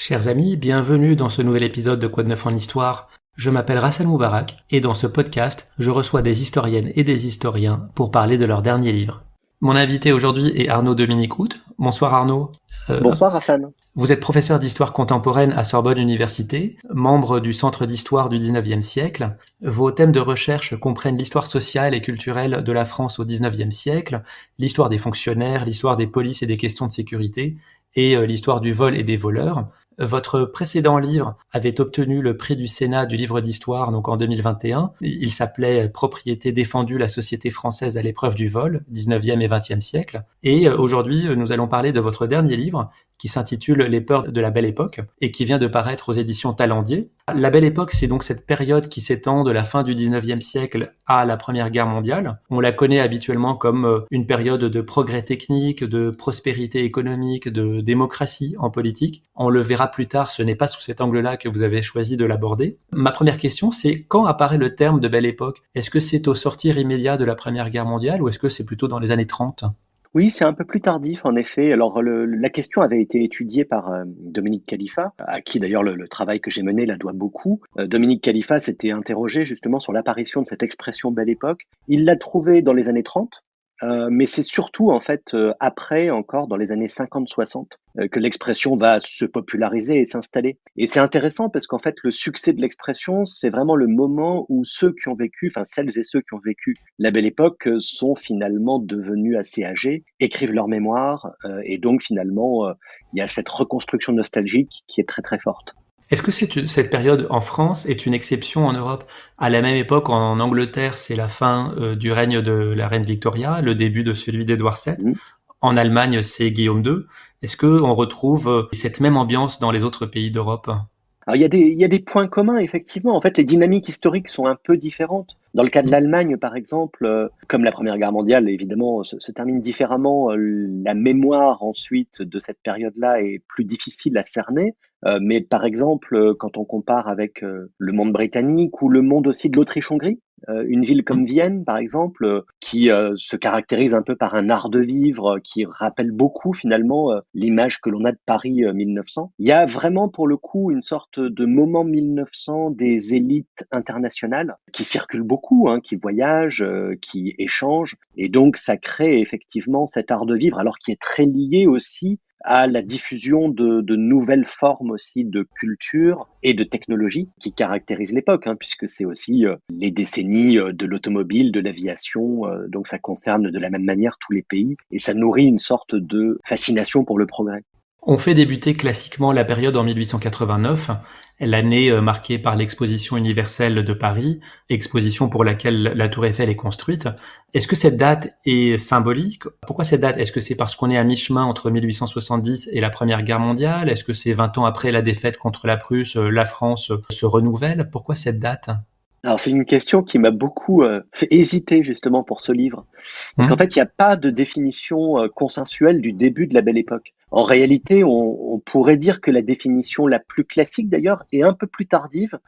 Chers amis, bienvenue dans ce nouvel épisode de Quoi de neuf en histoire. Je m'appelle Rassel Moubarak et dans ce podcast, je reçois des historiennes et des historiens pour parler de leur dernier livre. Mon invité aujourd'hui est Arnaud Dominique Hout. Bonsoir Arnaud. Bonsoir Hassan. Vous êtes professeur d'histoire contemporaine à Sorbonne Université, membre du Centre d'histoire du XIXe siècle. Vos thèmes de recherche comprennent l'histoire sociale et culturelle de la France au XIXe siècle, l'histoire des fonctionnaires, l'histoire des polices et des questions de sécurité, et l'histoire du vol et des voleurs. Votre précédent livre avait obtenu le prix du Sénat du livre d'histoire donc en 2021. Il s'appelait Propriété défendue, la société française à l'épreuve du vol, 19e et 20e siècle. Et aujourd'hui, nous allons parler de votre dernier livre qui s'intitule Les peurs de la Belle Époque et qui vient de paraître aux éditions Talendier. La Belle Époque, c'est donc cette période qui s'étend de la fin du 19e siècle à la Première Guerre mondiale. On la connaît habituellement comme une période de progrès technique, de prospérité économique, de démocratie en politique. On le verra plus tard, ce n'est pas sous cet angle-là que vous avez choisi de l'aborder. Ma première question, c'est quand apparaît le terme de Belle Époque ? Est-ce que c'est au sortir immédiat de la Première Guerre mondiale ou est-ce que c'est plutôt dans les années 30 ? Oui, c'est un peu plus tardif en effet. Alors la question avait été étudiée par Dominique Khalifa, à qui d'ailleurs le travail que j'ai mené la doit beaucoup. Dominique Khalifa s'était interrogé justement sur l'apparition de cette expression Belle Époque. Il l'a trouvée dans les années 30. Mais c'est surtout en fait après encore dans les années 50-60 que l'expression va se populariser et s'installer. Et c'est intéressant parce qu'en fait le succès de l'expression, c'est vraiment le moment où ceux qui ont vécu, enfin celles et ceux qui ont vécu la Belle Époque sont finalement devenus assez âgés, écrivent leurs mémoires et donc finalement il y a cette reconstruction nostalgique qui est très très forte. Est-ce que cette période en France est une exception en Europe ? À la même époque, en Angleterre, c'est la fin du règne de la reine Victoria, le début de celui d'Édouard VII. En Allemagne, c'est Guillaume II. Est-ce qu'on retrouve cette même ambiance dans les autres pays d'Europe ? Alors, il y a des points communs, effectivement. En fait, les dynamiques historiques sont un peu différentes. Dans le cas de l'Allemagne, par exemple, comme la Première Guerre mondiale, évidemment, se termine différemment, la mémoire ensuite de cette période-là est plus difficile à cerner. Mais par exemple, quand on compare avec le monde britannique ou le monde aussi de l'Autriche-Hongrie, une ville comme Vienne, par exemple, qui se caractérise un peu par un art de vivre qui rappelle beaucoup finalement l'image que l'on a de Paris 1900. Il y a vraiment pour le coup une sorte de moment 1900 des élites internationales qui circulent beaucoup, qui voyagent, qui échangent, et donc ça crée effectivement cet art de vivre, alors qui est très lié aussi à la diffusion de nouvelles formes aussi de culture et de technologie qui caractérisent l'époque, puisque c'est aussi les décennies de l'automobile, de l'aviation, donc ça concerne de la même manière tous les pays, et ça nourrit une sorte de fascination pour le progrès. On fait débuter classiquement la période en 1889, l'année marquée par l'exposition universelle de Paris, exposition pour laquelle la Tour Eiffel est construite. Est-ce que cette date est symbolique ? Pourquoi cette date ? Est-ce que c'est parce qu'on est à mi-chemin entre 1870 et la Première Guerre mondiale ? Est-ce que c'est 20 ans après la défaite contre la Prusse, la France se renouvelle ? Pourquoi cette date ? Alors c'est une question qui m'a beaucoup fait hésiter justement pour ce livre. Parce qu'en fait, il n'y a pas de définition consensuelle du début de la Belle Époque. En réalité, on pourrait dire que la définition la plus classique d'ailleurs et un peu plus tardive,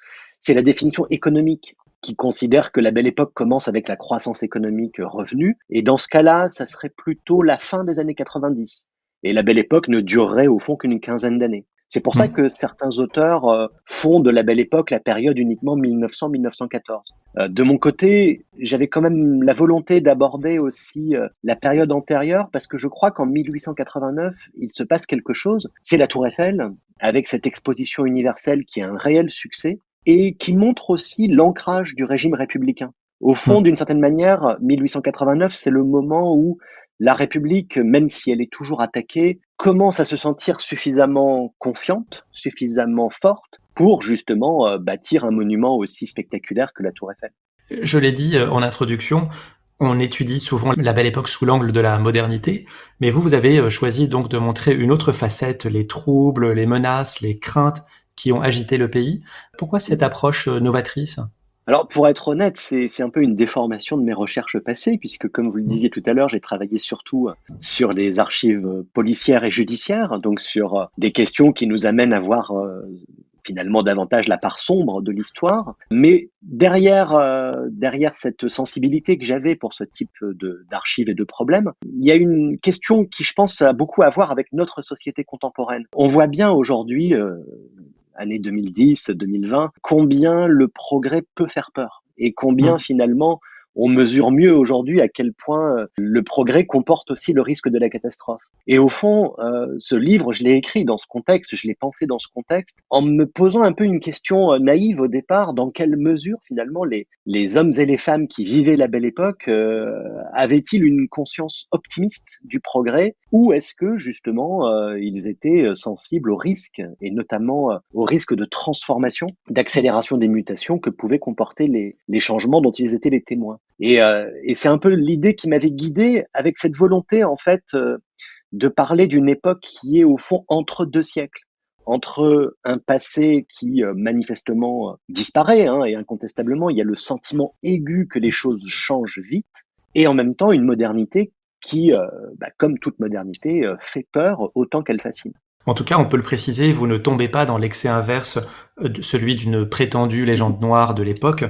c'est la définition économique, qui considère que la Belle Époque commence avec la croissance économique revenue. Et dans ce cas-là, ça serait plutôt la fin des années 90. Et la Belle Époque ne durerait au fond qu'une quinzaine d'années. C'est pour ça que certains auteurs font de la Belle Époque la période uniquement 1900-1914. De mon côté, j'avais quand même la volonté d'aborder aussi la période antérieure parce que je crois qu'en 1889, il se passe quelque chose. C'est la Tour Eiffel, avec cette exposition universelle qui est un réel succès et qui montre aussi l'ancrage du régime républicain. Au fond, d'une certaine manière, 1889, c'est le moment où la République, même si elle est toujours attaquée, commence à se sentir suffisamment confiante, suffisamment forte pour justement bâtir un monument aussi spectaculaire que la Tour Eiffel. Je l'ai dit en introduction, on étudie souvent la Belle Époque sous l'angle de la modernité, mais vous avez choisi donc de montrer une autre facette, les troubles, les menaces, les craintes qui ont agité le pays. Pourquoi cette approche novatrice ? Alors, pour être honnête, c'est un peu une déformation de mes recherches passées, puisque, comme vous le disiez tout à l'heure, j'ai travaillé surtout sur les archives policières et judiciaires, donc sur des questions qui nous amènent à voir finalement davantage la part sombre de l'histoire. Mais derrière cette sensibilité que j'avais pour ce type d'archives et de problèmes, il y a une question qui, je pense, a beaucoup à voir avec notre société contemporaine. On voit bien aujourd'hui, années 2010, 2020, combien le progrès peut faire peur et combien finalement on mesure mieux aujourd'hui à quel point le progrès comporte aussi le risque de la catastrophe. Et au fond, ce livre, je l'ai écrit dans ce contexte, je l'ai pensé dans ce contexte, en me posant un peu une question naïve au départ, dans quelle mesure finalement les hommes et les femmes qui vivaient la Belle Époque avaient-ils une conscience optimiste du progrès, ou est-ce que justement ils étaient sensibles aux risques, et notamment au risque de transformation, d'accélération des mutations que pouvaient comporter les changements dont ils étaient les témoins. Et c'est un peu l'idée qui m'avait guidé, avec cette volonté en fait de parler d'une époque qui est au fond entre deux siècles, entre un passé qui manifestement disparaît, et incontestablement il y a le sentiment aigu que les choses changent vite, et en même temps une modernité qui, comme toute modernité, fait peur autant qu'elle fascine. En tout cas, on peut le préciser, vous ne tombez pas dans l'excès inverse, celui d'une prétendue légende noire de l'époque.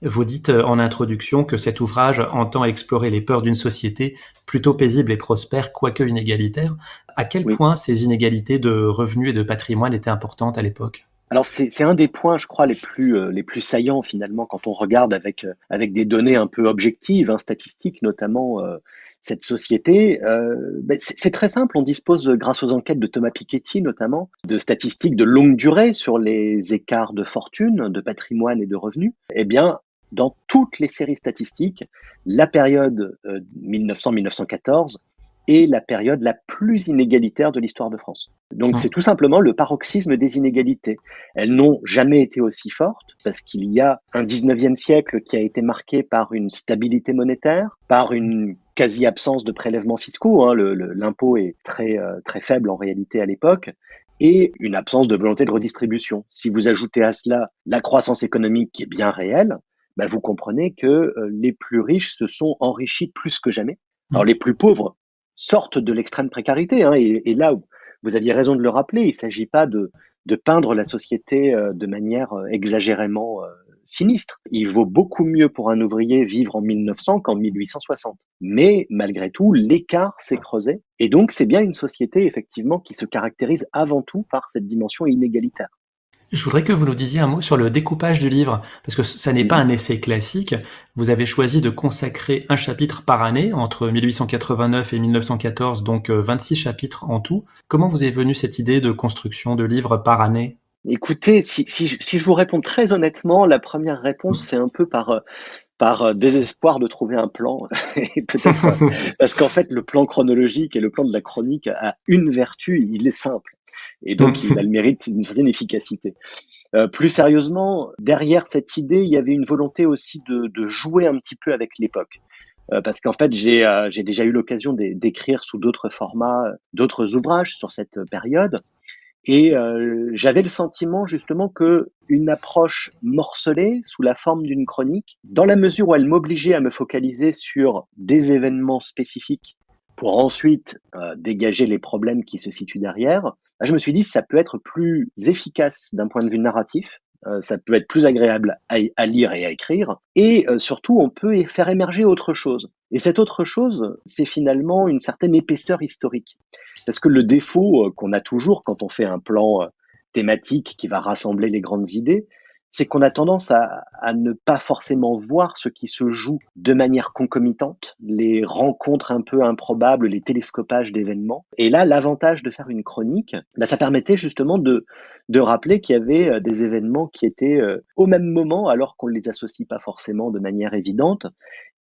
Vous dites en introduction que cet ouvrage entend explorer les peurs d'une société plutôt paisible et prospère, quoique inégalitaire. À quel Oui. point ces inégalités de revenus et de patrimoine étaient importantes à l'époque ? Alors c'est un des points, je crois, les plus saillants finalement quand on regarde avec des données un peu objectives, statistiques notamment, cette société. C'est très simple, on dispose, grâce aux enquêtes de Thomas Piketty notamment, de statistiques de longue durée sur les écarts de fortune, de patrimoine et de revenus. Eh bien, dans toutes les séries statistiques, la période 1900-1914 est la période la plus inégalitaire de l'histoire de France. Donc c'est tout simplement le paroxysme des inégalités. Elles n'ont jamais été aussi fortes parce qu'il y a un 19e siècle qui a été marqué par une stabilité monétaire, par une quasi-absence de prélèvements fiscaux. L'impôt est très faible en réalité à l'époque, et une absence de volonté de redistribution. Si vous ajoutez à cela la croissance économique qui est bien réelle, vous comprenez que les plus riches se sont enrichis plus que jamais. Alors les plus pauvres sortent de l'extrême précarité, et là, vous aviez raison de le rappeler, il ne s'agit pas de peindre la société de manière exagérément sinistre. Il vaut beaucoup mieux pour un ouvrier vivre en 1900 qu'en 1860. Mais malgré tout, l'écart s'est creusé, et donc c'est bien une société effectivement qui se caractérise avant tout par cette dimension inégalitaire. Je voudrais que vous nous disiez un mot sur le découpage du livre, parce que ça n'est pas un essai classique. Vous avez choisi de consacrer un chapitre par année, entre 1889 et 1914, donc 26 chapitres en tout. Comment vous est venue cette idée de construction de livres par année ? Écoutez, si je vous réponds très honnêtement, la première réponse, c'est un peu par désespoir de trouver un plan, et peut-être parce qu'en fait, le plan chronologique et le plan de la chronique a une vertu, il est simple. Et donc, il a le mérite d'une certaine efficacité. Plus sérieusement, derrière cette idée, il y avait une volonté aussi de jouer un petit peu avec l'époque. Parce qu'en fait, j'ai déjà eu l'occasion d'écrire sous d'autres formats, d'autres ouvrages sur cette période. Et j'avais le sentiment justement que une approche morcelée sous la forme d'une chronique, dans la mesure où elle m'obligeait à me focaliser sur des événements spécifiques pour ensuite dégager les problèmes qui se situent derrière, je me suis dit ça peut être plus efficace d'un point de vue narratif, ça peut être plus agréable à lire et à écrire, et surtout on peut faire émerger autre chose. Et cette autre chose, c'est finalement une certaine épaisseur historique. Parce que le défaut qu'on a toujours quand on fait un plan thématique qui va rassembler les grandes idées, c'est qu'on a tendance à ne pas forcément voir ce qui se joue de manière concomitante, les rencontres un peu improbables, les télescopages d'événements. Et là, l'avantage de faire une chronique, ça permettait justement de rappeler qu'il y avait des événements qui étaient au même moment, alors qu'on ne les associe pas forcément de manière évidente,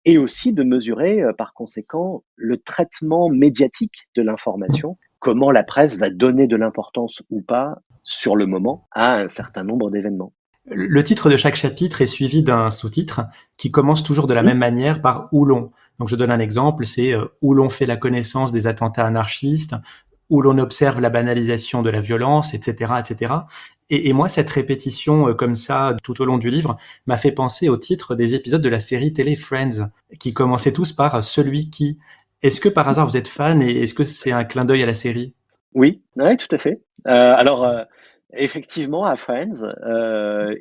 et aussi de mesurer par conséquent le traitement médiatique de l'information, comment la presse va donner de l'importance ou pas sur le moment à un certain nombre d'événements. Le titre de chaque chapitre est suivi d'un sous-titre qui commence toujours de la même manière par « Où l'on ». Donc je donne un exemple, c'est « Où l'on fait la connaissance des attentats anarchistes », où l'on observe la banalisation de la violence, etc., etc. Et moi, cette répétition comme ça tout au long du livre m'a fait penser au titre des épisodes de la série télé Friends, qui commençaient tous par « Celui qui ». Est-ce que par hasard vous êtes fan et est-ce que c'est un clin d'œil à la série ? Oui, tout à fait. effectivement à Friends,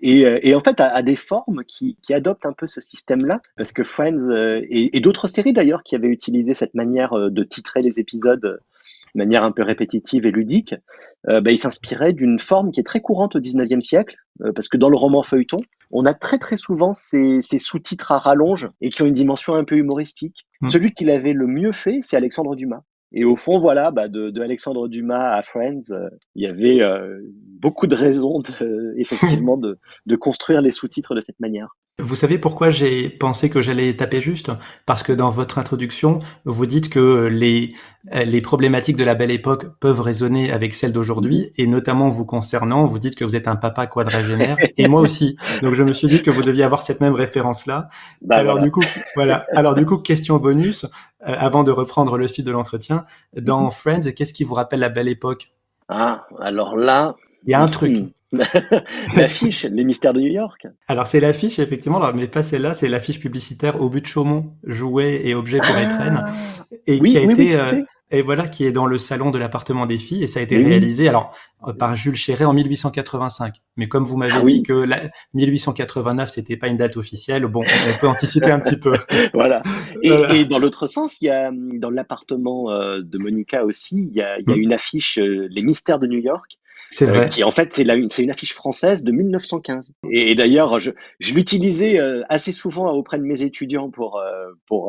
et en fait à des formes qui adoptent un peu ce système-là, parce que Friends, et d'autres séries d'ailleurs qui avaient utilisé cette manière de titrer les épisodes de manière un peu répétitive et ludique, ils s'inspiraient d'une forme qui est très courante au 19e siècle, parce que dans le roman feuilleton, on a très très souvent ces sous-titres à rallonge et qui ont une dimension un peu humoristique. Mm. Celui qui l'avait le mieux fait, c'est Alexandre Dumas. Et au fond, voilà, de Alexandre Dumas à Friends, il y avait beaucoup de raisons effectivement de construire les sous-titres de cette manière. Vous savez pourquoi j'ai pensé que j'allais taper juste? Parce que dans votre introduction, vous dites que les problématiques de la Belle Époque peuvent résonner avec celles Mhm. d'aujourd'hui, et notamment vous concernant, vous dites que vous êtes un papa quadragénaire, et moi aussi. Donc je me suis dit que vous deviez avoir cette même référence-là. Bah Alors voilà. du coup, voilà. Alors du coup, question bonus, avant de reprendre le fil de l'entretien, dans Friends, qu'est-ce qui vous rappelle la Belle Époque? Ah, alors là, Il y a un truc. l'affiche, les mystères de New York. Alors c'est l'affiche effectivement, alors, mais pas celle-là, c'est l'affiche publicitaire Au but de Chaumont, jouets et objets pour étrennes, Ah, et qui oui, a oui, oui, été tout à fait. et voilà, qui est dans le salon de l'appartement des filles, et ça a été Mais oui. réalisé alors par Jules Chéret en 1885. Mais comme vous Ah m'avez dit oui, que 1889 c'était pas une date officielle, bon, on peut anticiper un petit peu. voilà. Et Voilà. dans l'autre sens, il y a dans l'appartement de Monica aussi, il y a Mm. une affiche, Les Mystères de New York, C'est vrai. qui en fait c'est une affiche française de 1915. Et d'ailleurs, je l'utilisais assez souvent auprès de mes étudiants pour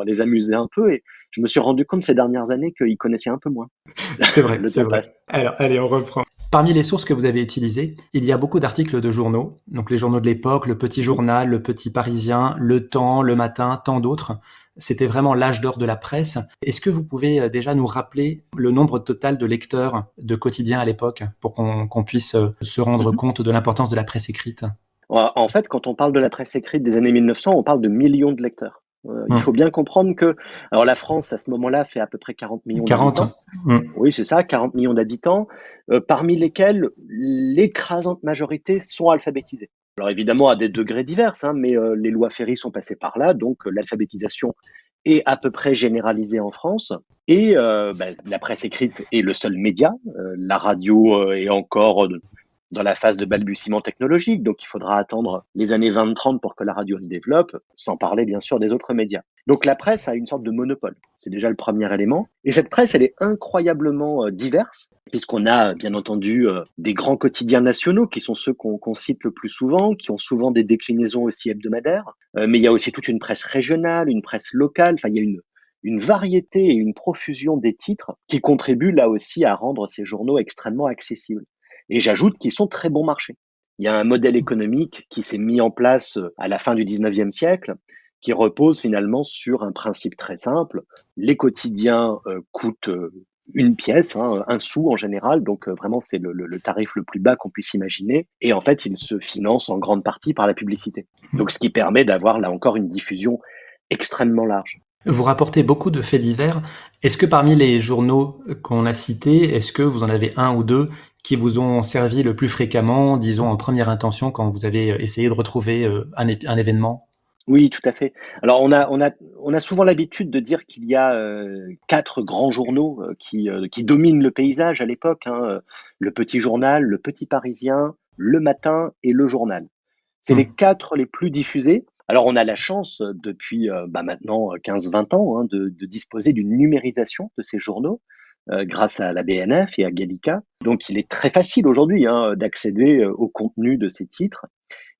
les amuser un peu, et je me suis rendu compte ces dernières années qu'ils connaissaient un peu moins. C'est vrai, Le c'est temps vrai. passe. Alors, allez, on reprend. Parmi les sources que vous avez utilisées, il y a beaucoup d'articles de journaux, donc les journaux de l'époque, le Petit Mhm. Journal, le Petit Parisien, Le Temps, Le Matin, tant d'autres. C'était vraiment l'âge d'or de la presse. Est-ce que vous pouvez déjà nous rappeler le nombre total de lecteurs de quotidiens à l'époque pour qu'on puisse se rendre Mhm. compte de l'importance de la presse écrite? En fait, quand on parle de la presse écrite des années 1900, on parle de millions de lecteurs. Il faut Hmm. bien comprendre que, alors la France à ce moment-là fait à peu près 40 millions 40. d'habitants. Hmm. Oui, c'est ça, 40 millions d'habitants, parmi lesquels l'écrasante majorité sont alphabétisés. Alors évidemment à des degrés divers, hein, mais les lois Ferry sont passées par là, donc l'alphabétisation est à peu près généralisée en France. Et la presse écrite est le seul média. La radio est encore dans la phase de balbutiement technologique, donc il faudra attendre les années 20-30 pour que la radio se développe, sans parler bien sûr des autres médias. Donc la presse a une sorte de monopole, c'est déjà le premier élément. Et cette presse, elle est incroyablement diverse, puisqu'on a bien entendu des grands quotidiens nationaux, qui sont ceux qu'on cite le plus souvent, qui ont souvent des déclinaisons aussi hebdomadaires, mais il y a aussi toute une presse régionale, une presse locale, enfin il y a une variété et une profusion des titres qui contribuent là aussi à rendre ces journaux extrêmement accessibles. Et j'ajoute qu'ils sont très bon marché. Il y a un modèle économique qui s'est mis en place à la fin du 19e siècle, qui repose finalement sur un principe très simple. Les quotidiens coûtent une pièce, hein, un sou en général, donc vraiment c'est le tarif le plus bas qu'on puisse imaginer. Et en fait, ils se financent en grande partie par la publicité. Donc ce qui permet d'avoir là encore une diffusion extrêmement large. Vous rapportez beaucoup de faits divers. Est-ce que parmi les journaux qu'on a cités, est-ce que vous en avez un ou deux qui vous ont servi le plus fréquemment, disons en première intention, quand vous avez essayé de retrouver un événement? Oui, tout à fait. Alors on a souvent l'habitude de dire qu'il y a 4 grands journaux qui dominent le paysage à l'époque, hein, Le Petit Journal, Le Petit Parisien, Le Matin et Le Journal. C'est les Hmm. 4 les plus diffusés. Alors on a la chance depuis maintenant 15-20 ans, hein, de disposer d'une numérisation de ces journaux grâce à la BNF et à Gallica. Donc il est très facile aujourd'hui, hein, d'accéder au contenu de ces titres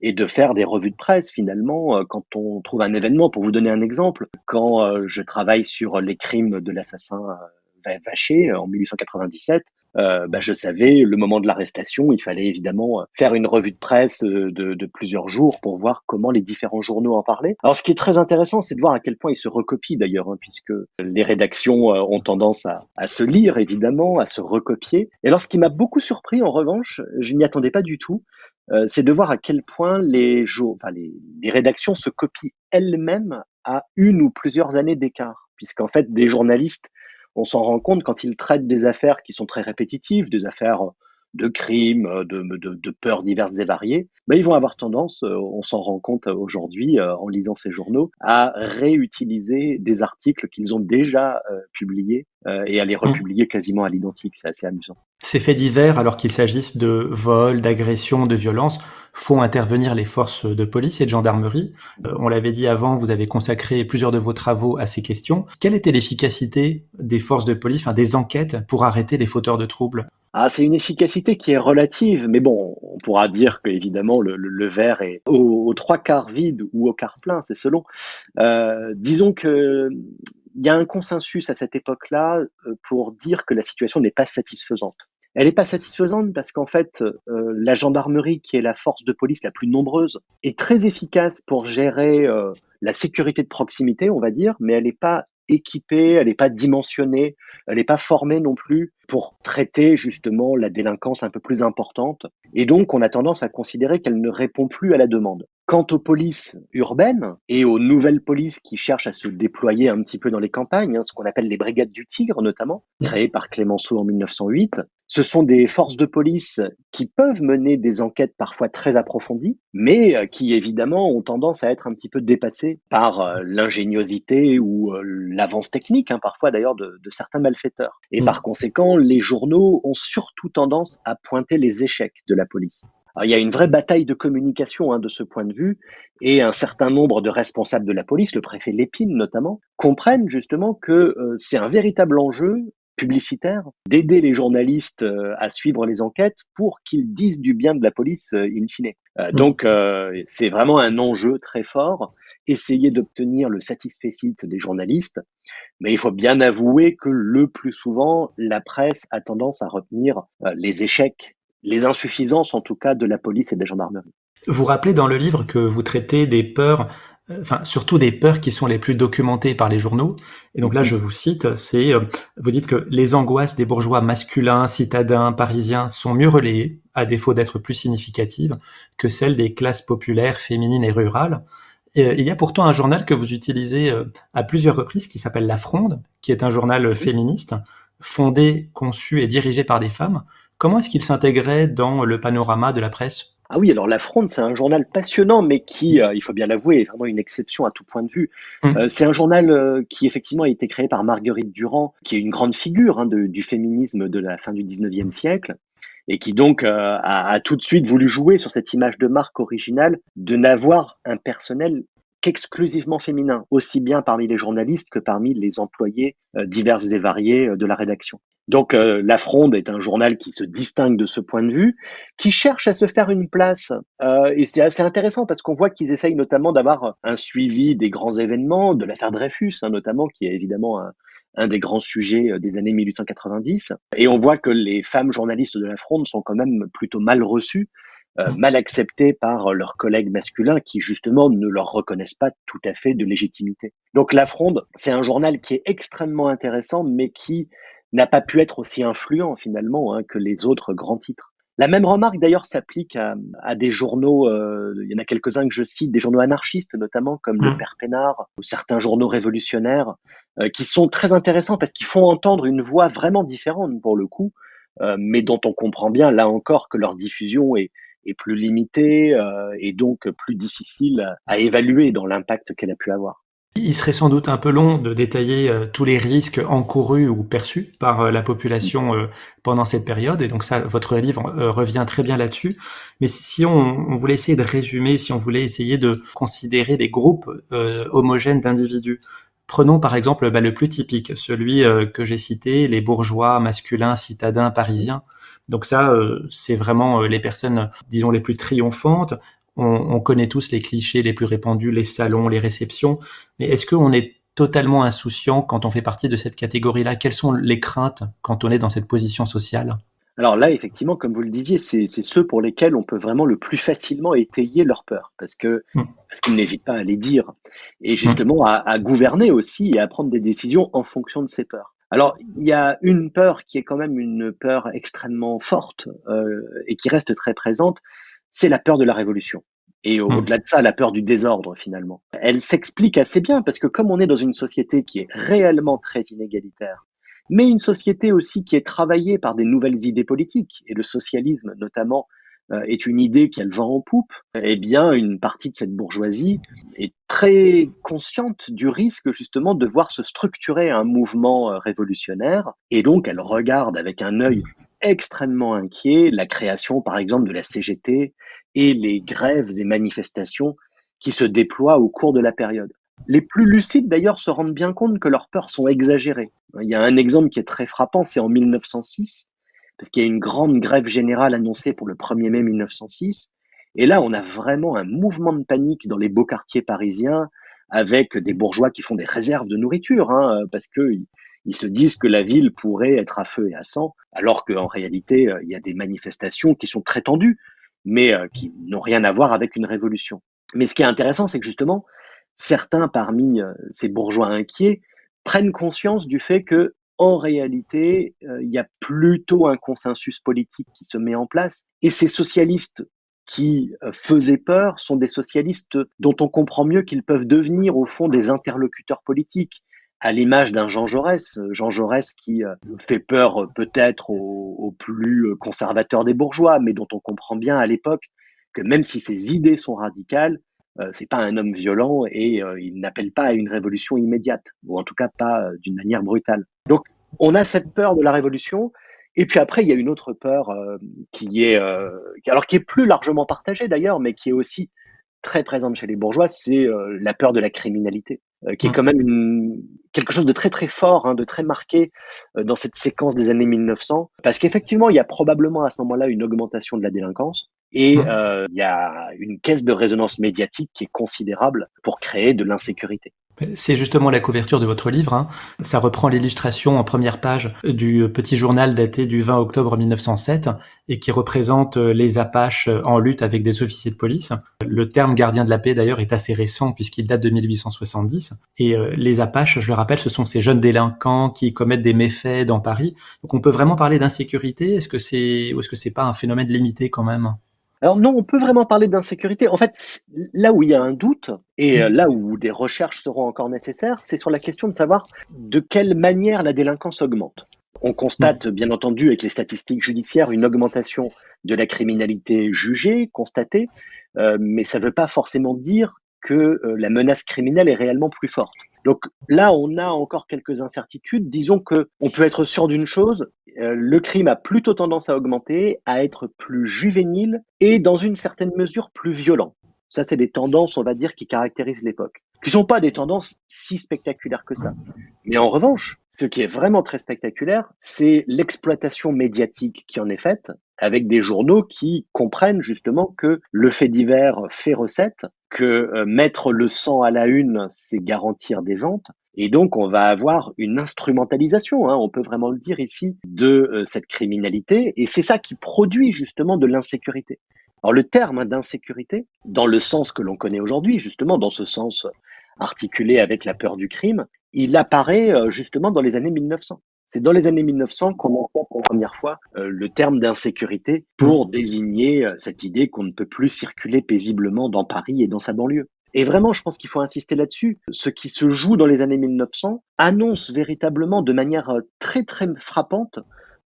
et de faire des revues de presse finalement quand on trouve un événement. Pour vous donner un exemple, quand je travaille sur les crimes de l'assassin Vacher en 1897, je savais le moment de l'arrestation, il fallait évidemment faire une revue de presse de plusieurs jours pour voir comment les différents journaux en parlaient. Alors ce qui est très intéressant, c'est de voir à quel point ils se recopient d'ailleurs, hein, puisque les rédactions ont tendance à se lire évidemment, à se recopier. Et alors ce qui m'a beaucoup surpris en revanche, je n'y attendais pas du tout, c'est de voir à quel point les rédactions se copient elles-mêmes à une ou plusieurs années d'écart. Puisqu'en fait, des journalistes, on s'en rend compte quand ils traitent des affaires qui sont très répétitives, des affaires de crimes, de peurs diverses et variées, mais ils vont avoir tendance, on s'en rend compte aujourd'hui en lisant ces journaux, à réutiliser des articles qu'ils ont déjà publiés et à les Mmh. republier quasiment à l'identique. C'est assez amusant. Ces faits divers, alors qu'il s'agisse de vols, d'agressions, de violences, font intervenir les forces de police et de gendarmerie. On l'avait dit avant, vous avez consacré plusieurs de vos travaux à ces questions. Quelle était l'efficacité des forces de police, enfin des enquêtes, pour arrêter les fauteurs de troubles? Ah, c'est une efficacité qui est relative, mais bon, on pourra dire qu'évidemment le verre est aux 3/4 vide ou au quart plein, c'est selon. Disons que il y a un consensus à cette époque-là, pour dire que la situation n'est pas satisfaisante. Elle n'est pas satisfaisante parce qu'en fait, la gendarmerie, qui est la force de police la plus nombreuse, est très efficace pour gérer, la sécurité de proximité, on va dire, mais elle n'est pas équipée, elle n'est pas dimensionnée, elle n'est pas formée non plus pour traiter justement la délinquance un peu plus importante. Et donc, on a tendance à considérer qu'elle ne répond plus à la demande. Quant aux polices urbaines et aux nouvelles polices qui cherchent à se déployer un petit peu dans les campagnes, ce qu'on appelle les brigades du Tigre notamment, créées par Clémenceau en 1908, ce sont des forces de police qui peuvent mener des enquêtes parfois très approfondies, mais qui évidemment ont tendance à être un petit peu dépassées par l'ingéniosité ou l'avance technique, parfois d'ailleurs de certains malfaiteurs. Et Mmh. par conséquent, les journaux ont surtout tendance à pointer les échecs de la police. Alors, il y a une vraie bataille de communication de ce point de vue, et un certain nombre de responsables de la police, le préfet Lépine notamment, comprennent justement que c'est un véritable enjeu publicitaire d'aider les journalistes à suivre les enquêtes pour qu'ils disent du bien de la police in fine. Mmh. Donc c'est vraiment un enjeu très fort, essayer d'obtenir le satisfecit des journalistes, mais il faut bien avouer que le plus souvent, la presse a tendance à retenir les échecs, les insuffisances en tout cas de la police et de la gendarmerie. Vous rappelez dans le livre que vous traitez des peurs, enfin surtout des peurs qui sont les plus documentées par les journaux. Et donc là, Mhm. je vous cite, vous dites que les angoisses des bourgeois masculins, citadins, parisiens sont mieux relayées, à défaut d'être plus significatives, que celles des classes populaires, féminines et rurales. Et, il y a pourtant un journal que vous utilisez à plusieurs reprises qui s'appelle La Fronde, qui est un journal féministe, fondé, conçu et dirigé par des femmes. Comment est-ce qu'il s'intégrait dans le panorama de la presse? Ah oui, alors La Fronde, c'est un journal passionnant, mais qui, il faut bien l'avouer, est vraiment une exception à tout point de vue. Mmh. C'est un journal qui effectivement a été créé par Marguerite Durand, qui est une grande figure du féminisme de la fin du 19e siècle, et qui donc a tout de suite voulu jouer sur cette image de marque originale de n'avoir un personnel qu'exclusivement féminin, aussi bien parmi les journalistes que parmi les employés divers et variés de la rédaction. Donc La Fronde est un journal qui se distingue de ce point de vue, qui cherche à se faire une place. Et c'est assez intéressant parce qu'on voit qu'ils essayent notamment d'avoir un suivi des grands événements, de l'affaire Dreyfus notamment, qui est évidemment un des grands sujets des années 1890. Et on voit que les femmes journalistes de La Fronde sont quand même plutôt mal reçues, Mmh. mal acceptées par leurs collègues masculins qui justement ne leur reconnaissent pas tout à fait de légitimité. Donc La Fronde, c'est un journal qui est extrêmement intéressant, mais qui n'a pas pu être aussi influent finalement que les autres grands titres. La même remarque d'ailleurs s'applique à des journaux, il y en a quelques-uns que je cite, des journaux anarchistes notamment comme le Mmh. Père Pénard ou certains journaux révolutionnaires qui sont très intéressants parce qu'ils font entendre une voix vraiment différente pour le coup, mais dont on comprend bien là encore que leur diffusion est plus limitée et donc plus difficile à évaluer dans l'impact qu'elle a pu avoir. Il serait sans doute un peu long de détailler tous les risques encourus ou perçus par la population pendant cette période, et donc ça, votre livre revient très bien là-dessus. Mais si on voulait essayer de résumer, si on voulait essayer de considérer des groupes homogènes d'individus, prenons par exemple le plus typique, celui que j'ai cité, les bourgeois masculins, citadins, parisiens. Donc ça, c'est vraiment les personnes, disons, les plus triomphantes. On connaît tous les clichés les plus répandus, les salons, les réceptions. Mais est-ce qu'on est totalement insouciant quand on fait partie de cette catégorie-là? Quelles sont les craintes quand on est dans cette position sociale? Alors là, effectivement, comme vous le disiez, c'est ceux pour lesquels on peut vraiment le plus facilement étayer leur peur, Mmh. parce qu'ils n'hésitent pas à les dire, et Mmh. justement à gouverner aussi et à prendre des décisions en fonction de ces peurs. Alors, il y a une peur qui est quand même une peur extrêmement forte et qui reste très présente, c'est la peur de la révolution. Et Mmh. au-delà de ça, la peur du désordre finalement. Elle s'explique assez bien parce que comme on est dans une société qui est réellement très inégalitaire, mais une société aussi qui est travaillée par des nouvelles idées politiques, et le socialisme notamment est une idée qu'elle vend en poupe. Eh bien, une partie de cette bourgeoisie est très consciente du risque justement de voir se structurer un mouvement révolutionnaire, et donc elle regarde avec un œil extrêmement inquiet la création par exemple de la CGT et les grèves et manifestations qui se déploient au cours de la période. Les plus lucides d'ailleurs se rendent bien compte que leurs peurs sont exagérées. Il y a un exemple qui est très frappant, c'est en 1906, parce qu'il y a une grande grève générale annoncée pour le 1er mai 1906. Et là, on a vraiment un mouvement de panique dans les beaux quartiers parisiens, avec des bourgeois qui font des réserves de nourriture, parce qu'ils se disent que la ville pourrait être à feu et à sang, alors qu'en réalité, il y a des manifestations qui sont très tendues, mais qui n'ont rien à voir avec une révolution. Mais ce qui est intéressant, c'est que justement, certains parmi ces bourgeois inquiets prennent conscience du fait que, en réalité, il y a plutôt un consensus politique qui se met en place, et ces socialistes qui faisaient peur sont des socialistes dont on comprend mieux qu'ils peuvent devenir au fond des interlocuteurs politiques, à l'image d'un Jean Jaurès qui fait peur peut-être aux plus conservateurs des bourgeois, mais dont on comprend bien à l'époque que même si ses idées sont radicales, c'est pas un homme violent et il n'appelle pas à une révolution immédiate, ou en tout cas pas d'une manière brutale. Donc on a cette peur de la révolution, et puis après il y a une autre peur qui est qui est plus largement partagée d'ailleurs, mais qui est aussi très présente chez les bourgeois, c'est la peur de la criminalité, qui est quand même quelque chose de très très fort, de très marqué dans cette séquence des années 1900, parce qu'effectivement, il y a probablement à ce moment-là une augmentation de la délinquance, et il y a une caisse de résonance médiatique qui est considérable pour créer de l'insécurité. C'est justement la couverture de votre livre, hein. Ça reprend l'illustration en première page du petit journal daté du 20 octobre 1907 et qui représente les Apaches en lutte avec des officiers de police. Le terme gardien de la paix d'ailleurs est assez récent puisqu'il date de 1870. Et les Apaches, je le rappelle, ce sont ces jeunes délinquants qui commettent des méfaits dans Paris. Donc on peut vraiment parler d'insécurité. Ou est-ce que c'est pas un phénomène limité quand même? Alors non, on peut vraiment parler d'insécurité. En fait, là où il y a un doute, et là où des recherches seront encore nécessaires, c'est sur la question de savoir de quelle manière la délinquance augmente. On constate, bien entendu, avec les statistiques judiciaires, une augmentation de la criminalité jugée, constatée, mais ça ne veut pas forcément dire que la menace criminelle est réellement plus forte. Donc là, on a encore quelques incertitudes. Disons que on peut être sûr d'une chose, le crime a plutôt tendance à augmenter, à être plus juvénile et dans une certaine mesure plus violent. Ça, c'est des tendances, on va dire, qui caractérisent l'époque, qui ne sont pas des tendances si spectaculaires que ça. Mais en revanche, ce qui est vraiment très spectaculaire, c'est l'exploitation médiatique qui en est faite, avec des journaux qui comprennent justement que le fait divers fait recette, que mettre le sang à la une, c'est garantir des ventes. Et donc, on va avoir une instrumentalisation, on peut vraiment le dire ici, de cette criminalité. Et c'est ça qui produit justement de l'insécurité. Alors, le terme d'insécurité, dans le sens que l'on connaît aujourd'hui, justement dans ce sens articulé avec la peur du crime, il apparaît justement dans les années 1900. C'est dans les années 1900 qu'on entend pour la première fois le terme d'insécurité pour désigner cette idée qu'on ne peut plus circuler paisiblement dans Paris et dans sa banlieue. Et vraiment, je pense qu'il faut insister là-dessus. Ce qui se joue dans les années 1900 annonce véritablement de manière très très frappante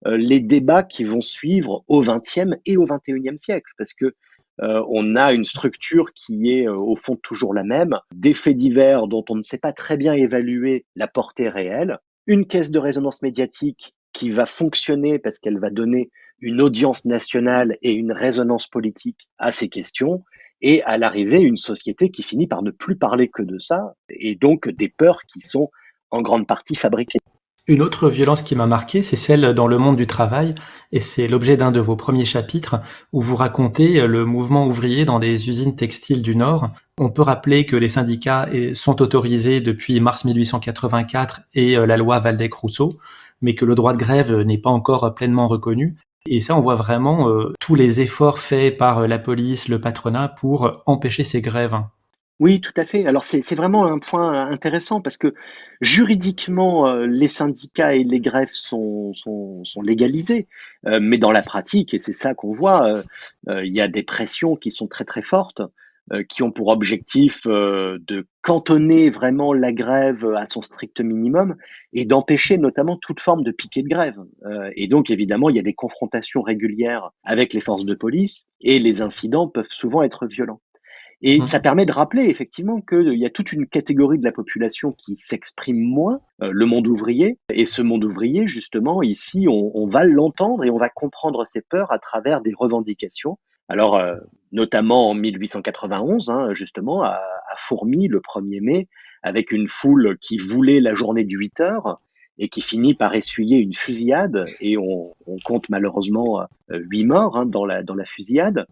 les débats qui vont suivre au XXe et au XXIe siècle, parce que on a une structure qui est au fond toujours la même, des faits divers dont on ne sait pas très bien évaluer la portée réelle, une caisse de résonance médiatique qui va fonctionner parce qu'elle va donner une audience nationale et une résonance politique à ces questions, et à l'arrivée, une société qui finit par ne plus parler que de ça, et donc des peurs qui sont en grande partie fabriquées. Une autre violence qui m'a marqué, c'est celle dans le monde du travail, et c'est l'objet d'un de vos premiers chapitres où vous racontez le mouvement ouvrier dans des usines textiles du Nord. On peut rappeler que les syndicats sont autorisés depuis mars 1884 et la loi Waldeck-Rousseau, mais que le droit de grève n'est pas encore pleinement reconnu. Et ça, on voit vraiment tous les efforts faits par la police, le patronat pour empêcher ces grèves. Oui, tout à fait. Alors c'est vraiment un point intéressant parce que juridiquement, les syndicats et les grèves sont légalisés, mais dans la pratique, et c'est ça qu'on voit, il y a des pressions qui sont très très fortes. qui ont pour objectif de cantonner vraiment la grève à son strict minimum et d'empêcher notamment toute forme de piquet de grève. Et donc évidemment, il y a des confrontations régulières avec les forces de police et les incidents peuvent souvent être violents. Et ça permet de rappeler effectivement qu'il y a toute une catégorie de la population qui s'exprime moins, le monde ouvrier. Et ce monde ouvrier, justement, ici, on va l'entendre et on va comprendre ses peurs à travers des revendications. Alors, notamment en 1891, hein, justement, à Fourmies, le 1er mai, avec une foule qui voulait la journée de 8 heures et qui finit par essuyer une fusillade. Et on compte malheureusement 8 morts hein, dans la fusillade.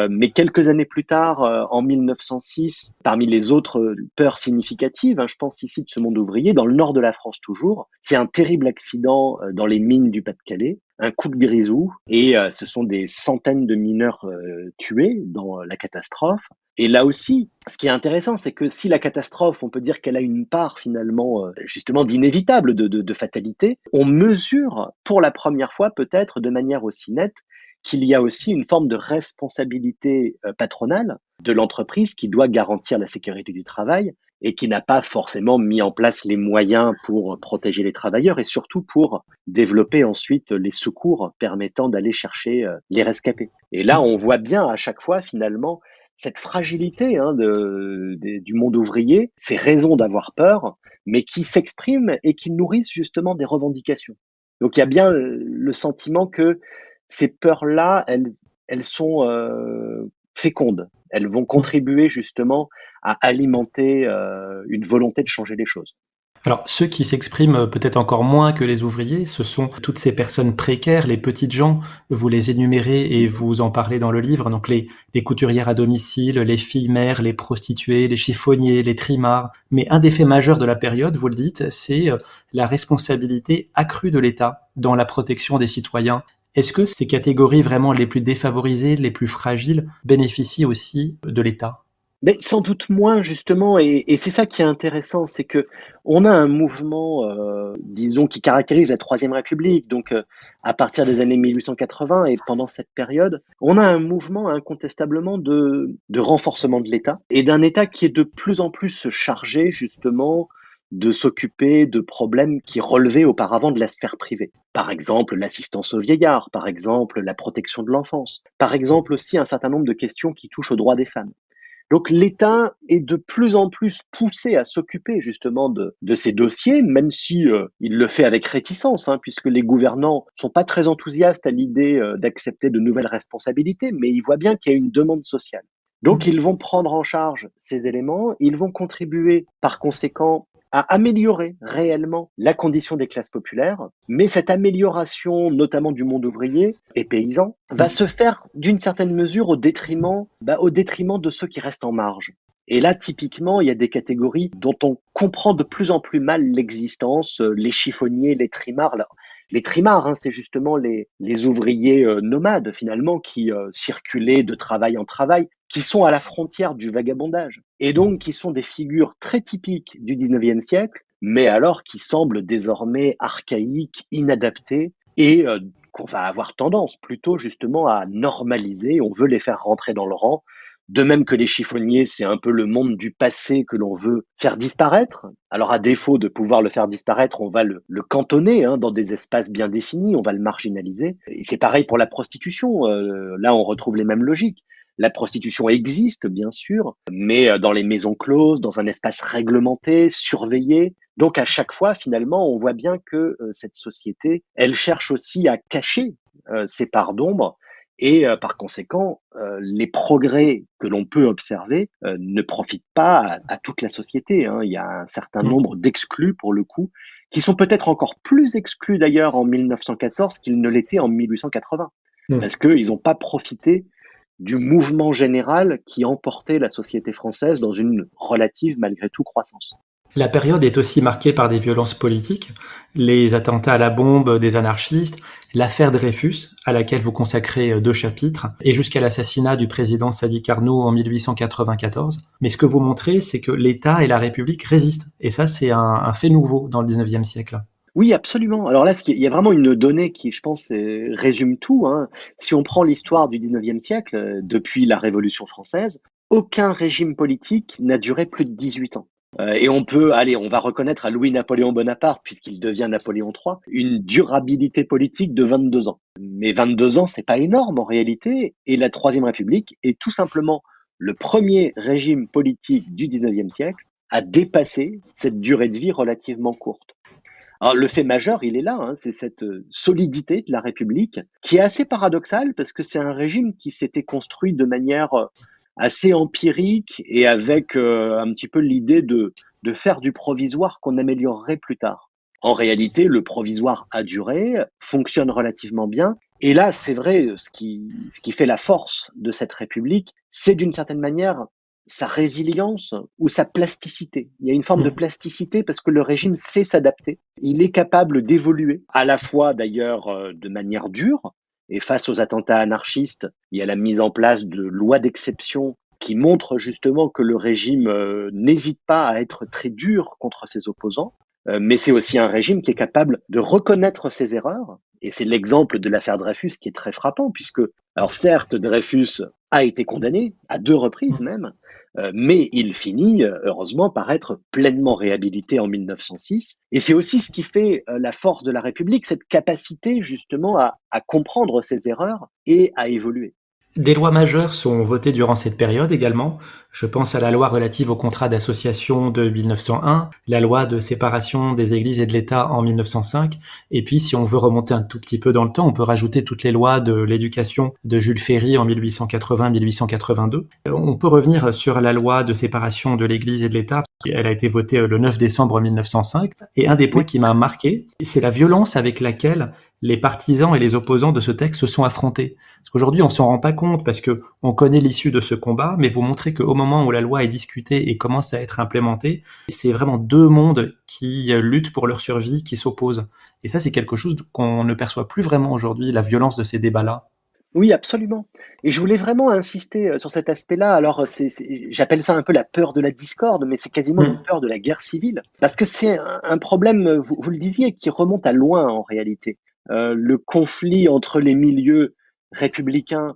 Mais quelques années plus tard, en 1906, parmi les autres peurs significatives, hein, je pense ici de ce monde ouvrier, dans le nord de la France toujours, c'est un terrible accident dans les mines du Pas-de-Calais, un coup de grisou, et ce sont des centaines de mineurs tués dans la catastrophe. Et là aussi, ce qui est intéressant, c'est que si la catastrophe, on peut dire qu'elle a une part finalement justement d'inévitable, de fatalité, on mesure pour la première fois peut-être de manière aussi nette qu'il y a aussi une forme de responsabilité patronale de l'entreprise qui doit garantir la sécurité du travail et qui n'a pas forcément mis en place les moyens pour protéger les travailleurs et surtout pour développer ensuite les secours permettant d'aller chercher les rescapés. Et là, on voit bien à chaque fois finalement cette fragilité hein, du monde ouvrier, ces raisons d'avoir peur, mais qui s'expriment et qui nourrissent justement des revendications. Donc il y a bien le sentiment que ces peurs-là, elles sont fécondes. Elles vont contribuer justement à alimenter une volonté de changer les choses. Alors, ceux qui s'expriment peut-être encore moins que les ouvriers, ce sont toutes ces personnes précaires, les petites gens, vous les énumérez et vous en parlez dans le livre, donc les couturières à domicile, les filles mères, les prostituées, les chiffonniers, les trimards. Mais un des faits majeurs de la période, vous le dites, c'est la responsabilité accrue de l'État dans la protection des citoyens. Est-ce que ces catégories vraiment les plus défavorisées, les plus fragiles, bénéficient aussi de l'État ? Mais sans doute moins justement, et c'est ça qui est intéressant, c'est que on a un mouvement, disons, qui caractérise la Troisième République, donc à partir des années 1880 et pendant cette période, on a un mouvement incontestablement de renforcement de l'État et d'un État qui est de plus en plus chargé justement de s'occuper de problèmes qui relevaient auparavant de la sphère privée. Par exemple, l'assistance aux vieillards, par exemple, la protection de l'enfance, par exemple aussi un certain nombre de questions qui touchent aux droits des femmes. Donc l'État est de plus en plus poussé à s'occuper justement de ces dossiers, même si il le fait avec réticence, hein, puisque les gouvernants sont pas très enthousiastes à l'idée d'accepter de nouvelles responsabilités, mais ils voient bien qu'il y a une demande sociale. Donc ils vont prendre en charge ces éléments, ils vont contribuer par conséquent à améliorer réellement la condition des classes populaires, mais cette amélioration, notamment du monde ouvrier et paysan, va se faire d'une certaine mesure au détriment de ceux qui restent en marge. Et là, typiquement, il y a des catégories dont on comprend de plus en plus mal l'existence, les chiffonniers, les trimards. Les trimards, hein, c'est justement les ouvriers nomades finalement qui circulaient de travail en travail, qui sont à la frontière du vagabondage et donc qui sont des figures très typiques du 19e siècle, mais alors qui semblent désormais archaïques, inadaptées et qu'on va avoir tendance plutôt justement à normaliser. On veut les faire rentrer dans le rang. De même que les chiffonniers, c'est un peu le monde du passé que l'on veut faire disparaître. Alors à défaut de pouvoir le faire disparaître, on va le cantonner hein, dans des espaces bien définis, on va le marginaliser. Et c'est pareil pour la prostitution. Là, on retrouve les mêmes logiques. La prostitution existe, bien sûr, mais dans les maisons closes, dans un espace réglementé, surveillé. Donc à chaque fois, finalement, on voit bien que cette société, elle cherche aussi à cacher ses parts d'ombre. Et par conséquent, les progrès que l'on peut observer ne profitent pas à toute la société. Hein. Il y a un certain nombre d'exclus, pour le coup, qui sont peut-être encore plus exclus d'ailleurs en 1914 qu'ils ne l'étaient en 1880. Parce qu'ils n'ont pas profité du mouvement général qui emportait la société française dans une relative, malgré tout, croissance. La période est aussi marquée par des violences politiques, les attentats à la bombe des anarchistes, l'affaire Dreyfus, à laquelle vous consacrez 2 chapitres, et jusqu'à l'assassinat du président Sadi Carnot en 1894. Mais ce que vous montrez, c'est que l'État et la République résistent. Et ça, c'est un fait nouveau dans le 19e siècle. Oui, absolument. Alors là, il y a vraiment une donnée qui, je pense, résume tout. Hein. Si on prend l'histoire du 19e siècle, depuis la Révolution française, aucun régime politique n'a duré plus de 18 ans. Et on va reconnaître à Louis-Napoléon Bonaparte, puisqu'il devient Napoléon III, une durabilité politique de 22 ans. Mais 22 ans, c'est pas énorme en réalité, et la Troisième République est tout simplement le premier régime politique du 19e siècle à dépasser cette durée de vie relativement courte. Alors, le fait majeur, il est là, hein, c'est cette solidité de la République, qui est assez paradoxale parce que c'est un régime qui s'était construit de manière assez empirique et avec un petit peu l'idée de faire du provisoire qu'on améliorerait plus tard. En réalité, le provisoire a duré, fonctionne relativement bien. Et là, c'est vrai, ce qui fait la force de cette République, c'est d'une certaine manière sa résilience ou sa plasticité. Il y a une forme de Mm. plasticité parce que le régime sait s'adapter. Il est capable d'évoluer, à la fois d'ailleurs de manière dure, et face aux attentats anarchistes, il y a la mise en place de lois d'exception qui montrent justement que le régime n'hésite pas à être très dur contre ses opposants. Mais c'est aussi un régime qui est capable de reconnaître ses erreurs. Et c'est l'exemple de l'affaire Dreyfus qui est très frappant, puisque, alors certes, Dreyfus a été condamné, à 2 reprises même, mais il finit, heureusement, par être pleinement réhabilité en 1906. Et c'est aussi ce qui fait la force de la République, cette capacité justement à comprendre ses erreurs et à évoluer. Des lois majeures sont votées durant cette période également. Je pense à la loi relative au contrat d'association de 1901, la loi de séparation des églises et de l'État en 1905, et puis si on veut remonter un tout petit peu dans le temps, on peut rajouter toutes les lois de l'éducation de Jules Ferry en 1880-1882. On peut revenir sur la loi de séparation de l'Église et de l'État. Elle a été votée le 9 décembre 1905, et un des points Oui, qui m'a marqué, c'est la violence avec laquelle les partisans et les opposants de ce texte se sont affrontés. Parce qu'aujourd'hui, on s'en rend pas compte parce que on connaît l'issue de ce combat, mais vous montrez qu'au moment où la loi est discutée et commence à être implémentée, c'est vraiment deux mondes qui luttent pour leur survie, qui s'opposent. Et ça, c'est quelque chose qu'on ne perçoit plus vraiment aujourd'hui, la violence de ces débats-là. oui, absolument. Et je voulais vraiment insister sur cet aspect-là. Alors, j'appelle ça un peu la peur de la discorde, mais c'est quasiment une Mm. peur de la guerre civile. Parce que c'est un problème, vous le disiez, qui remonte à loin en réalité. Le conflit entre les milieux républicains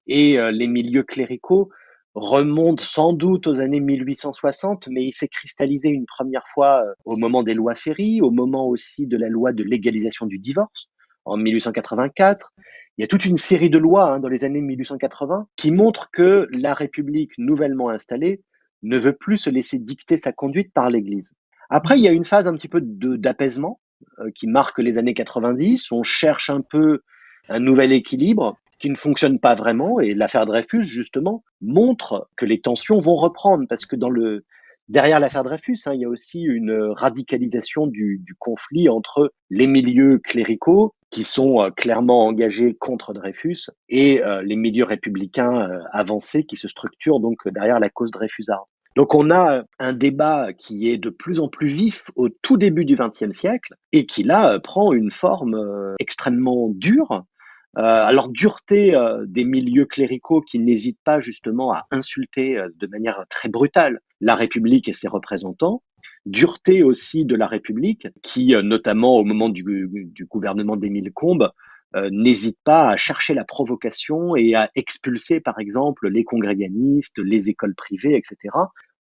et les milieux cléricaux remonte sans doute aux années 1860, mais il s'est cristallisé une première fois au moment des lois Ferry, au moment aussi de la loi de légalisation du divorce en 1884. Il y a toute une série de lois dans les années 1880 qui montrent que la République nouvellement installée ne veut plus se laisser dicter sa conduite par l'Église. Après, il y a une phase un petit peu d'apaisement qui marque les années 90. On cherche un peu un nouvel équilibre qui ne fonctionne pas vraiment. Et l'affaire Dreyfus, justement, montre que les tensions vont reprendre parce que derrière l'affaire Dreyfus, il y a aussi une radicalisation du conflit entre les milieux cléricaux qui sont clairement engagés contre Dreyfus et les milieux républicains avancés qui se structurent donc derrière la cause dreyfusarde. Donc on a un débat qui est de plus en plus vif au tout début du XXe siècle et qui là prend une forme extrêmement dure. Alors dureté des milieux cléricaux qui n'hésitent pas justement à insulter de manière très brutale la République et ses représentants. Dureté aussi de la République qui, notamment au moment du gouvernement d'Émile Combes, n'hésite pas à chercher la provocation et à expulser par exemple les congréganistes, les écoles privées, etc.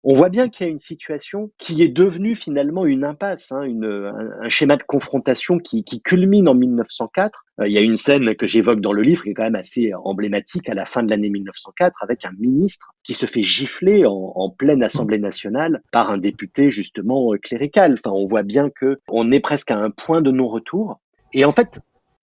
On voit bien qu'il y a une situation qui est devenue finalement une impasse, un schéma de confrontation qui culmine en 1904. Il y a une scène que j'évoque dans le livre qui est quand même assez emblématique à la fin de l'année 1904 avec un ministre qui se fait gifler en pleine Assemblée nationale par un député justement clérical. Enfin, on voit bien que on est presque à un point de non-retour. Et en fait,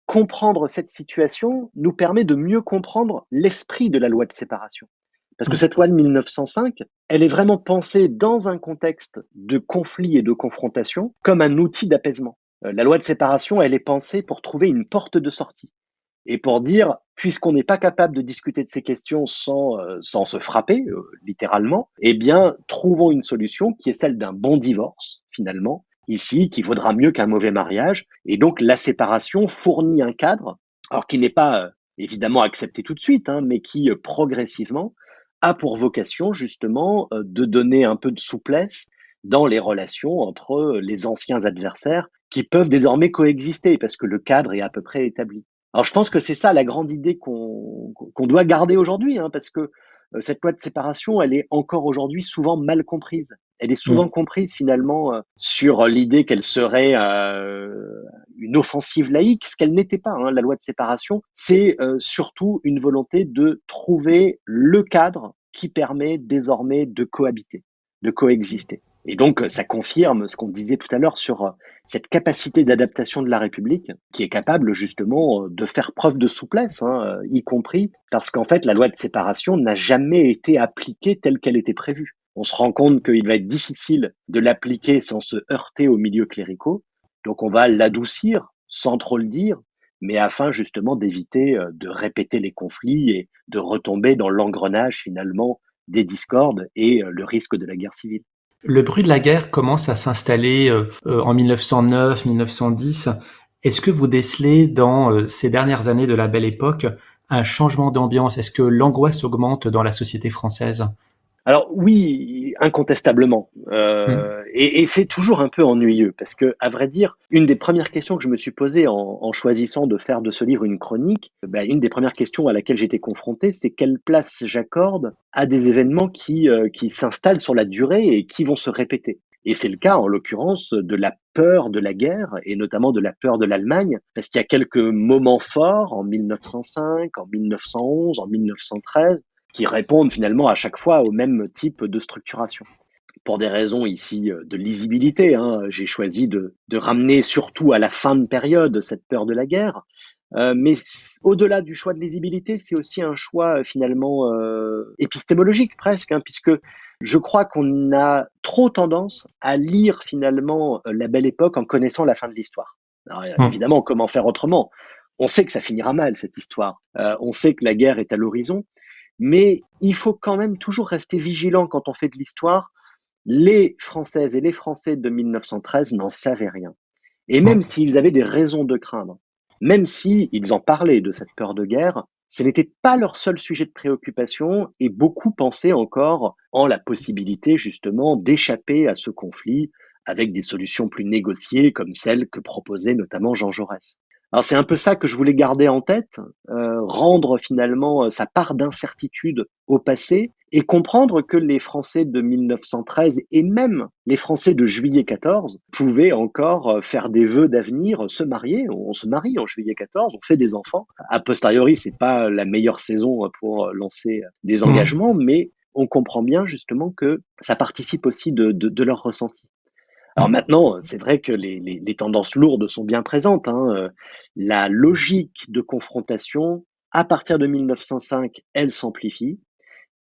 comprendre cette situation nous permet de mieux comprendre l'esprit de la loi de séparation. Parce que Mm. cette loi de 1905, elle est vraiment pensée dans un contexte de conflit et de confrontation comme un outil d'apaisement. La loi de séparation, elle est pensée pour trouver une porte de sortie et pour dire, puisqu'on n'est pas capable de discuter de ces questions sans se frapper, littéralement, eh bien, trouvons une solution qui est celle d'un bon divorce, finalement, ici, qui vaudra mieux qu'un mauvais mariage. Et donc, la séparation fournit un cadre, alors qui n'est pas évidemment accepté tout de suite, mais qui progressivement a pour vocation justement de donner un peu de souplesse dans les relations entre les anciens adversaires qui peuvent désormais coexister parce que le cadre est à peu près établi. Alors je pense que c'est ça la grande idée qu'on doit garder aujourd'hui, parce que cette loi de séparation, elle est encore aujourd'hui souvent mal comprise. Elle est Mmh. souvent comprise finalement sur l'idée qu'elle serait une offensive laïque, ce qu'elle n'était pas. Hein. La loi de séparation, c'est surtout une volonté de trouver le cadre qui permet désormais de cohabiter, de coexister. Et donc, ça confirme ce qu'on disait tout à l'heure sur cette capacité d'adaptation de la République, qui est capable justement de faire preuve de souplesse, hein, y compris parce qu'en fait, la loi de séparation n'a jamais été appliquée telle qu'elle était prévue. On se rend compte qu'il va être difficile de l'appliquer sans se heurter aux milieux cléricaux, donc on va l'adoucir sans trop le dire, mais afin justement d'éviter de répéter les conflits et de retomber dans l'engrenage finalement des discordes et le risque de la guerre civile. Le bruit de la guerre commence à s'installer en 1909-1910. Est-ce que vous décelez dans ces dernières années de la Belle Époque un changement d'ambiance? Est-ce que l'angoisse augmente dans la société française? Alors oui, incontestablement, Mmh. et c'est toujours un peu ennuyeux parce que, à vrai dire, une des premières questions que je me suis posée en choisissant de faire de ce livre une chronique, une des premières questions à laquelle j'étais confronté, c'est quelle place j'accorde à des événements qui s'installent sur la durée et qui vont se répéter. Et c'est le cas, en l'occurrence, de la peur de la guerre et notamment de la peur de l'Allemagne, parce qu'il y a quelques moments forts en 1905, en 1911, en 1913 qui répondent finalement à chaque fois au même type de structuration. Pour des raisons ici de lisibilité, hein, j'ai choisi de ramener surtout à la fin de période cette peur de la guerre. Mais au-delà du choix de lisibilité, c'est aussi un choix finalement épistémologique presque, hein, puisque je crois qu'on a trop tendance à lire finalement la Belle Époque en connaissant la fin de l'histoire. Alors, Mmh. évidemment, comment faire autrement? On sait que ça finira mal cette histoire. On sait que la guerre est à l'horizon, mais il faut quand même toujours rester vigilant quand on fait de l'histoire. Les Françaises et les Français de 1913 n'en savaient rien. Et même Mmh. s'ils avaient des raisons de craindre, même s'ils en parlaient de cette peur de guerre, ce n'était pas leur seul sujet de préoccupation et beaucoup pensaient encore en la possibilité justement d'échapper à ce conflit avec des solutions plus négociées comme celles que proposait notamment Jean Jaurès. Alors c'est un peu ça que je voulais garder en tête, rendre finalement sa part d'incertitude au passé et comprendre que les Français de 1913 et même les Français de juillet 14 pouvaient encore faire des vœux d'avenir, se marier. On se marie en juillet 14, on fait des enfants. A posteriori, c'est pas la meilleure saison pour lancer des Mmh. engagements, mais on comprend bien justement que ça participe aussi de leur ressenti. Alors Mmh. maintenant, c'est vrai que les tendances lourdes sont bien présentes, hein. La logique de confrontation, à partir de 1905, elle s'amplifie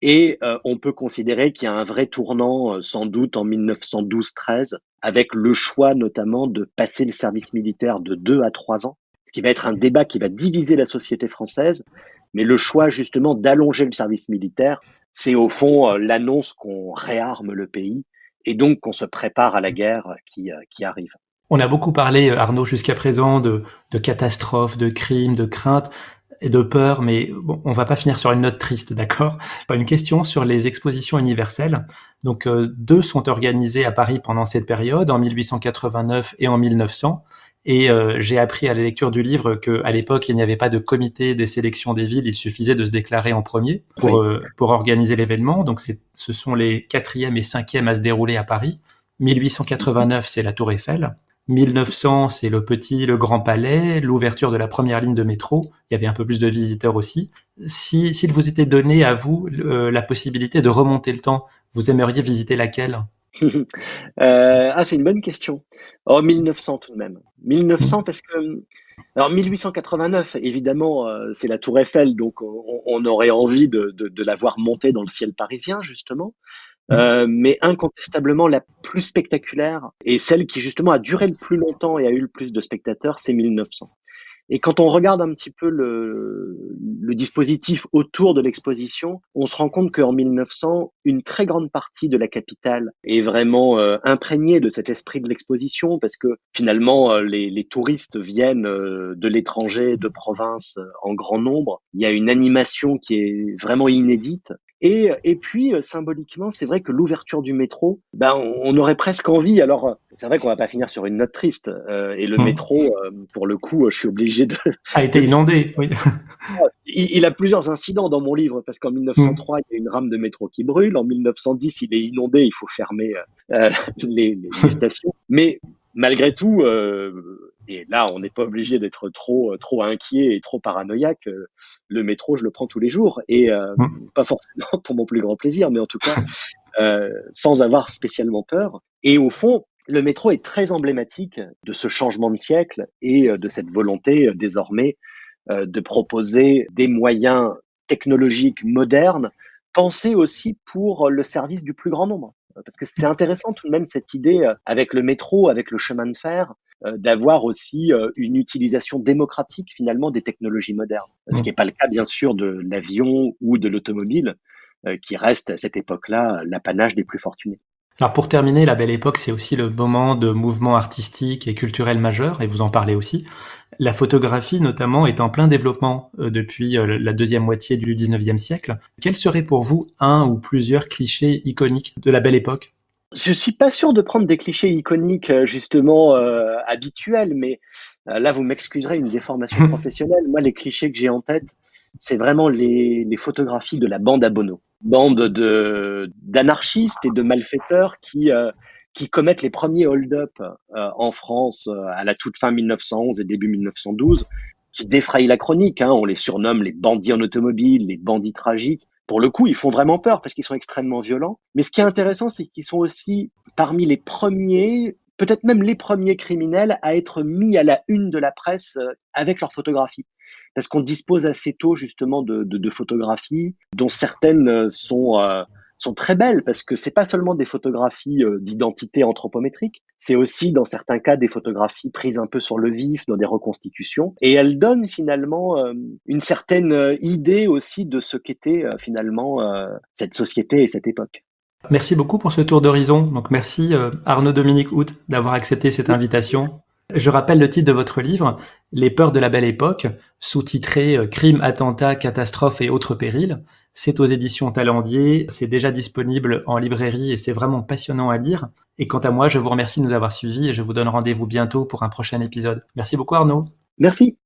et on peut considérer qu'il y a un vrai tournant, sans doute en 1912-13, avec le choix notamment de passer le service militaire de 2 à 3 ans, ce qui va être un débat qui va diviser la société française. Mais le choix justement d'allonger le service militaire, c'est au fond l'annonce qu'on réarme le pays et donc qu'on se prépare à la guerre qui arrive. On a beaucoup parlé, Arnaud, jusqu'à présent de catastrophes, de crimes, de craintes et de peurs, mais bon, on va pas finir sur une note triste, d'accord? Une question sur les expositions universelles. Donc, deux sont organisées à Paris pendant cette période, en 1889 et en 1900. Et j'ai appris à la lecture du livre qu'à l'époque, il n'y avait pas de comité des sélections des villes, il suffisait de se déclarer en premier Oui. pour organiser l'événement. Donc, ce sont les quatrième et cinquième à se dérouler à Paris. 1889, c'est la Tour Eiffel. 1900, c'est le Grand Palais, l'ouverture de la première ligne de métro. Il y avait un peu plus de visiteurs aussi. S'il vous était donné à vous la possibilité de remonter le temps, vous aimeriez visiter laquelle? C'est une bonne question. Oh, 1900 tout de même. 1900 parce que, alors 1889, évidemment, c'est la Tour Eiffel, donc on aurait envie de la voir monter dans le ciel parisien, justement. Mais incontestablement, la plus spectaculaire et celle qui justement a duré le plus longtemps et a eu le plus de spectateurs, c'est 1900. Et quand on regarde un petit peu le dispositif autour de l'exposition, on se rend compte qu'en 1900, une très grande partie de la capitale est vraiment imprégnée de cet esprit de l'exposition parce que finalement, les touristes viennent de l'étranger, de province en grand nombre. Il y a une animation qui est vraiment inédite. Et puis, symboliquement, c'est vrai que l'ouverture du métro, ben, on aurait presque envie. Alors, c'est vrai qu'on va pas finir sur une note triste. Et le Mmh. métro, pour le coup, je suis obligé A de été le inondé, oui. il a plusieurs incidents dans mon livre, parce qu'en Mmh. 1903, il y a une rame de métro qui brûle. En 1910, il est inondé, il faut fermer les stations. Mais malgré tout, et là, on n'est pas obligé d'être trop inquiet et trop paranoïaque. Le métro, je le prends tous les jours, et Mmh. pas forcément pour mon plus grand plaisir, mais en tout cas, sans avoir spécialement peur. Et au fond, le métro est très emblématique de ce changement de siècle et de cette volonté désormais de proposer des moyens technologiques modernes, pensés aussi pour le service du plus grand nombre. Parce que c'est intéressant tout de même cette idée, avec le métro, avec le chemin de fer, d'avoir aussi une utilisation démocratique finalement des technologies modernes. Ce qui Mmh. n'est pas le cas bien sûr de l'avion ou de l'automobile, qui reste à cette époque-là l'apanage des plus fortunés. Alors pour terminer, la Belle Époque, c'est aussi le moment de mouvements artistiques et culturels majeurs, et vous en parlez aussi. La photographie, notamment, est en plein développement depuis la deuxième moitié du 19e siècle. Quel serait pour vous un ou plusieurs clichés iconiques de la Belle Époque? Je suis pas sûr de prendre des clichés iconiques, justement, habituels, mais là, vous m'excuserez, une déformation professionnelle. Moi, les clichés que j'ai en tête, c'est vraiment les photographies de la bande à Bono. Bande de d'anarchistes et de malfaiteurs qui commettent les premiers hold-up, en France, à la toute fin 1911 et début 1912, qui défrayent la chronique, hein. On les surnomme les bandits en automobile, les bandits tragiques. Pour le coup, ils font vraiment peur parce qu'ils sont extrêmement violents. Mais ce qui est intéressant, c'est qu'ils sont aussi parmi les premiers, peut-être même les premiers criminels à être mis à la une de la presse avec leurs photographies. Parce qu'on dispose assez tôt justement de photographies dont certaines sont très belles, parce que c'est pas seulement des photographies d'identité anthropométrique, c'est aussi dans certains cas des photographies prises un peu sur le vif, dans des reconstitutions, et elles donnent finalement une certaine idée aussi de ce qu'était finalement cette société et cette époque. Merci beaucoup pour ce tour d'horizon. Donc merci Arnaud Dominique Hout d'avoir accepté cette invitation. Je rappelle le titre de votre livre, Les peurs de la Belle Époque, sous-titré Crimes, attentats, catastrophes et autres périls. C'est aux éditions Talendier, c'est déjà disponible en librairie et c'est vraiment passionnant à lire. Et quant à moi, je vous remercie de nous avoir suivis et je vous donne rendez-vous bientôt pour un prochain épisode. Merci beaucoup Arnaud. Merci.